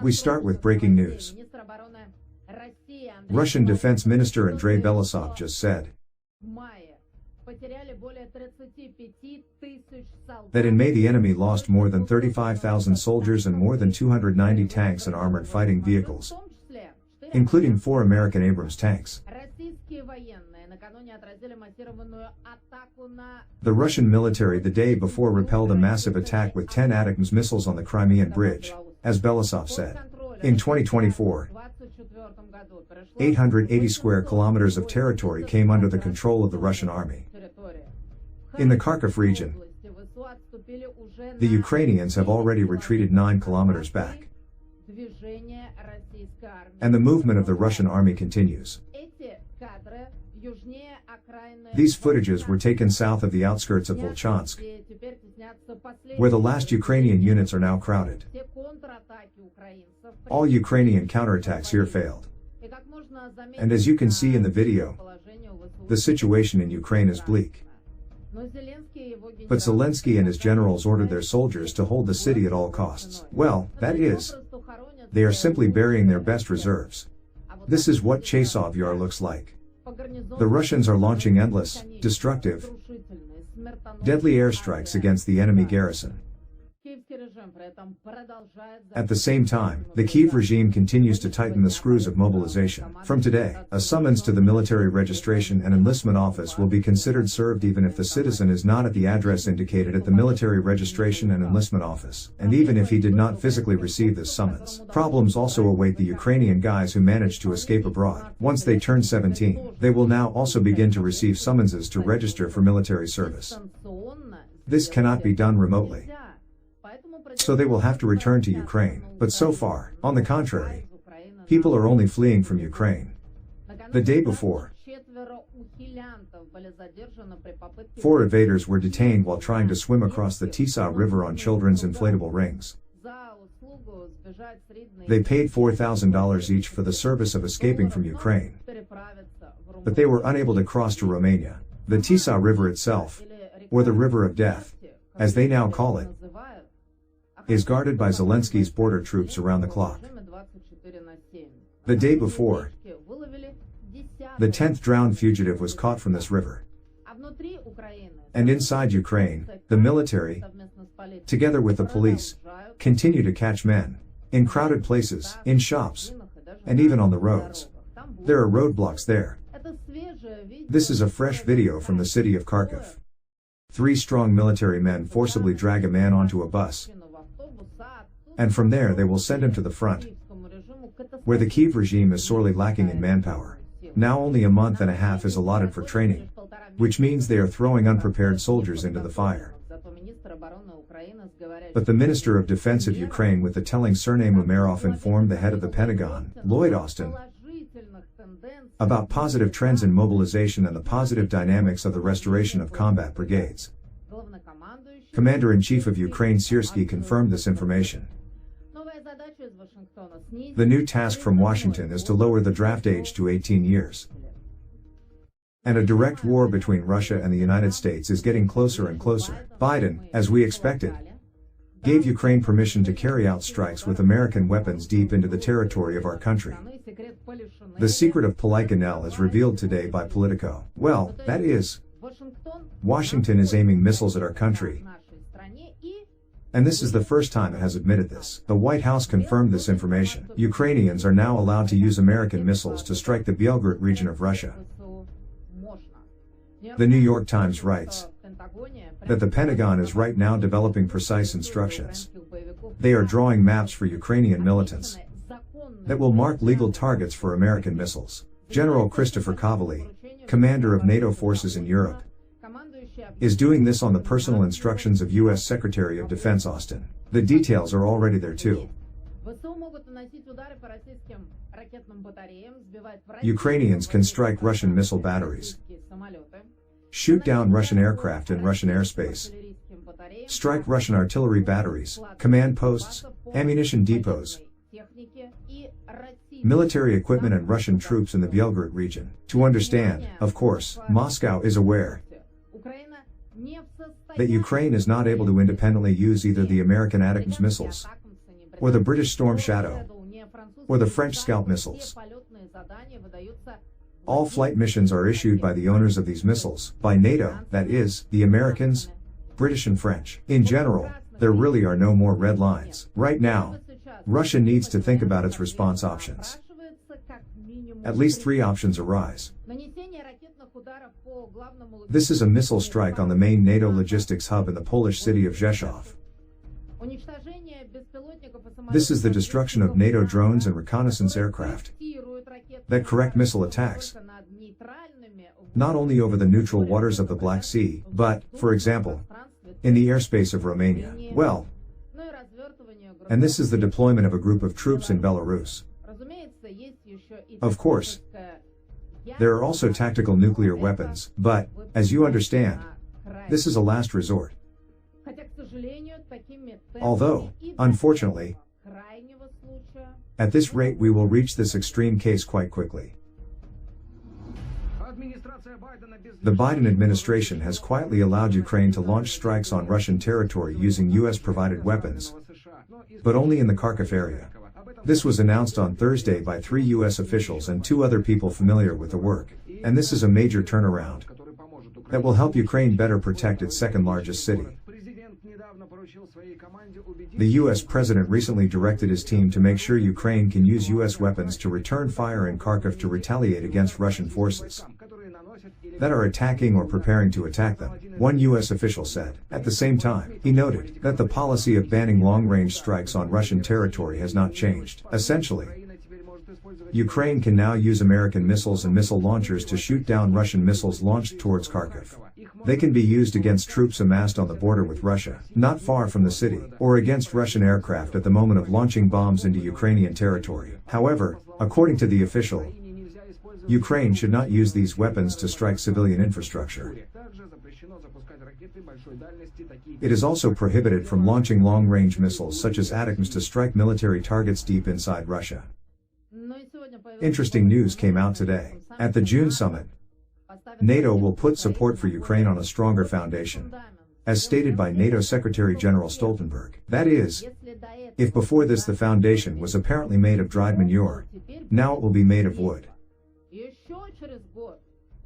We start with breaking news. Russian Defense Minister Andrei Belousov just said that in May the enemy lost more than 35,000 soldiers and more than 290 tanks and armored fighting vehicles, including 4 American Abrams tanks. The Russian military the day before repelled a massive attack with 10 ATACMS missiles on the Crimean Bridge, as Belousov said. In 2024, 880 square kilometers of territory came under the control of the Russian army. In the Kharkiv region, the Ukrainians have already retreated 9 kilometers back, and the movement of the Russian army continues. These footages were taken south of the outskirts of Volchansk, where the last Ukrainian units are now crowded. All Ukrainian counterattacks here failed. And as you can see in the video, the situation in Ukraine is bleak. But Zelensky and his generals ordered their soldiers to hold the city at all costs. Well, that is, they are simply burying their best reserves. This is what Chasov Yar looks like. The Russians are launching endless, destructive, deadly airstrikes against the enemy garrison. At the same time, the Kyiv regime continues to tighten the screws of mobilization. From today, a summons to the military registration and enlistment office will be considered served even if the citizen is not at the address indicated at the military registration and enlistment office, and even if he did not physically receive this summons. Problems also await the Ukrainian guys who managed to escape abroad. Once they turn 17, they will now also begin to receive summonses to register for military service. This cannot be done remotely, so they will have to return to Ukraine. But so far, on the contrary, people are only fleeing from Ukraine. The day before, 4 evaders were detained while trying to swim across the Tisa River on children's inflatable rings. They paid $4,000 each for the service of escaping from Ukraine, but they were unable to cross to Romania. The Tisa River itself, or the River of Death, as they now call it, is guarded by Zelensky's border troops around the clock. The day before, the 10th drowned fugitive was caught from this river. And inside Ukraine, the military, together with the police, continue to catch men, in crowded places, in shops, and even on the roads. There are roadblocks there. This is a fresh video from the city of Kharkiv. 3 strong military men forcibly drag a man onto a bus, and from there they will send him to the front, where the Kyiv regime is sorely lacking in manpower. Now only a month and a half is allotted for training, which means they are throwing unprepared soldiers into the fire. But the Minister of Defense of Ukraine with the telling surname Umerov informed the head of the Pentagon, Lloyd Austin, about positive trends in mobilization and the positive dynamics of the restoration of combat brigades. Commander-in-Chief of Ukraine Syrskyi confirmed this information. The new task from Washington is to lower the draft age to 18 years. And a direct war between Russia and the United States is getting closer and closer. Biden, as we expected, gave Ukraine permission to carry out strikes with American weapons deep into the territory of our country. The secret of Polygonel is revealed today by Politico. Well, that is, Washington is aiming missiles at our country, and this is the first time it has admitted this. The White House confirmed this information. Ukrainians are now allowed to use American missiles to strike the Belgorod region of Russia. The New York Times writes that the Pentagon is right now developing precise instructions. They are drawing maps for Ukrainian militants that will mark legal targets for American missiles. General Christopher Kovally, commander of NATO forces in Europe, is doing this on the personal instructions of U.S. Secretary of Defense Austin. The details are already there too. Ukrainians can strike Russian missile batteries, shoot down Russian aircraft in Russian airspace, strike Russian artillery batteries, command posts, ammunition depots, military equipment and Russian troops in the Belgorod region. To understand, of course, Moscow is aware that Ukraine is not able to independently use either the American ATACMS missiles or the British Storm Shadow, or the French Scalp missiles. All flight missions are issued by the owners of these missiles, by NATO, that is, the Americans, British and French. In general, there really are no more red lines. Right now, Russia needs to think about its response options. At least 3 options arise. This is a missile strike on the main NATO logistics hub in the Polish city of Rzeszów. This is the destruction of NATO drones and reconnaissance aircraft that correct missile attacks, not only over the neutral waters of the Black Sea, but, for example, in the airspace of Romania. Well, and this is the deployment of a group of troops in Belarus. Of course, there are also tactical nuclear weapons, but, as you understand, this is a last resort. Although, unfortunately, at this rate we will reach this extreme case quite quickly. The Biden administration has quietly allowed Ukraine to launch strikes on Russian territory using US-provided weapons, but only in the Kharkiv area. This was announced on Thursday by 3 US officials and 2 other people familiar with the work, and this is a major turnaround that will help Ukraine better protect its second-largest city. The US president recently directed his team to make sure Ukraine can use US weapons to return fire in Kharkiv to retaliate against Russian forces that are attacking or preparing to attack them, one US official said. At the same time, he noted that the policy of banning long-range strikes on Russian territory has not changed. Essentially, Ukraine can now use American missiles and missile launchers to shoot down Russian missiles launched towards Kharkiv. They can be used against troops amassed on the border with Russia, not far from the city, or against Russian aircraft at the moment of launching bombs into Ukrainian territory. However, according to the official, Ukraine should not use these weapons to strike civilian infrastructure. It is also prohibited from launching long-range missiles such as ATACMS to strike military targets deep inside Russia. Interesting news came out today. At the June summit, NATO will put support for Ukraine on a stronger foundation, as stated by NATO Secretary General Stoltenberg. That is, if before this the foundation was apparently made of dried manure, now it will be made of wood.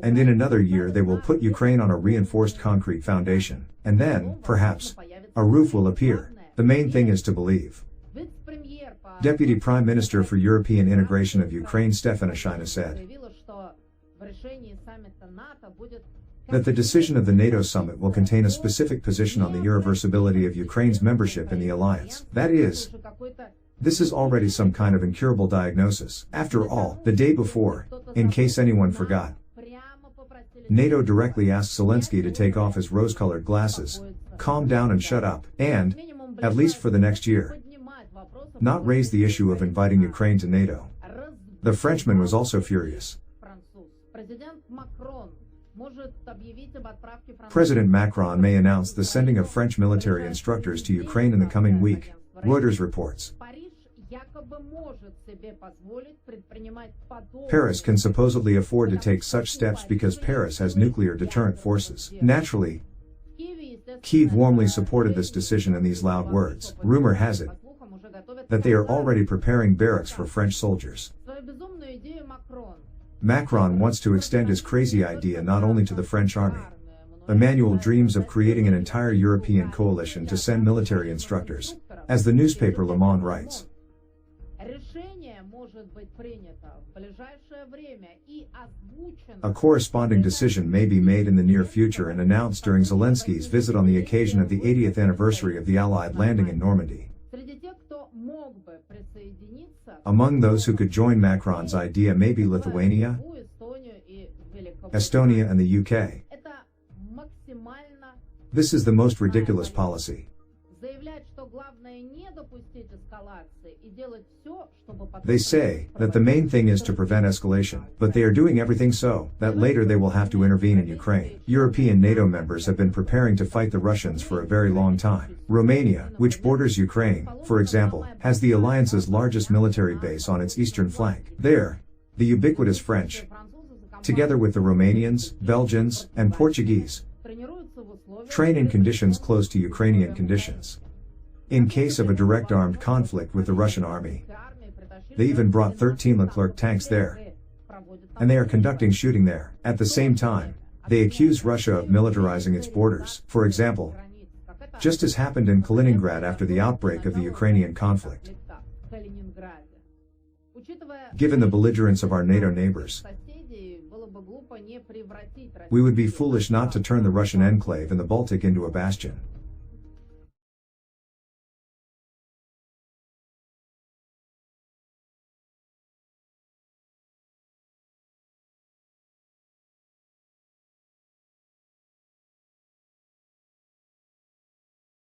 And in another year they will put Ukraine on a reinforced concrete foundation, and then, perhaps, a roof will appear. The main thing is to believe. Deputy Prime Minister for European Integration of Ukraine Stefan Ashina said that the decision of the NATO summit will contain a specific position on the irreversibility of Ukraine's membership in the alliance. That is, this is already some kind of incurable diagnosis. After all, the day before, in case anyone forgot, NATO directly asked Zelensky to take off his rose-colored glasses, calm down and shut up, and, at least for the next year, not raise the issue of inviting Ukraine to NATO. The Frenchman was also furious. President Macron may announce the sending of French military instructors to Ukraine in the coming week, Reuters reports. Paris can supposedly afford to take such steps because Paris has nuclear deterrent forces. Naturally, Kyiv warmly supported this decision in these loud words. Rumor has it that they are already preparing barracks for French soldiers. Macron wants to extend his crazy idea not only to the French army. Emmanuel dreams of creating an entire European coalition to send military instructors, as the newspaper Le Monde writes. A corresponding decision may be made in the near future and announced during Zelensky's visit on the occasion of the 80th anniversary of the Allied landing in Normandy. Among those who could join Macron's idea may be Lithuania, Estonia and the UK. This is the most ridiculous policy. They say that the main thing is to prevent escalation, but they are doing everything so that later they will have to intervene in Ukraine. European NATO members have been preparing to fight the Russians for a very long time. Romania, which borders Ukraine, for example, has the alliance's largest military base on its eastern flank. There, the ubiquitous French, together with the Romanians, Belgians, and Portuguese, train in conditions close to Ukrainian conditions. in case of a direct armed conflict with the Russian army. They even brought 13 Leclerc tanks there. And they are conducting shooting there. At the same time, they accuse Russia of militarizing its borders, for example, just as happened in Kaliningrad after the outbreak of the Ukrainian conflict. Given the belligerence of our NATO neighbors, we would be foolish not to turn the Russian enclave in the Baltic into a bastion.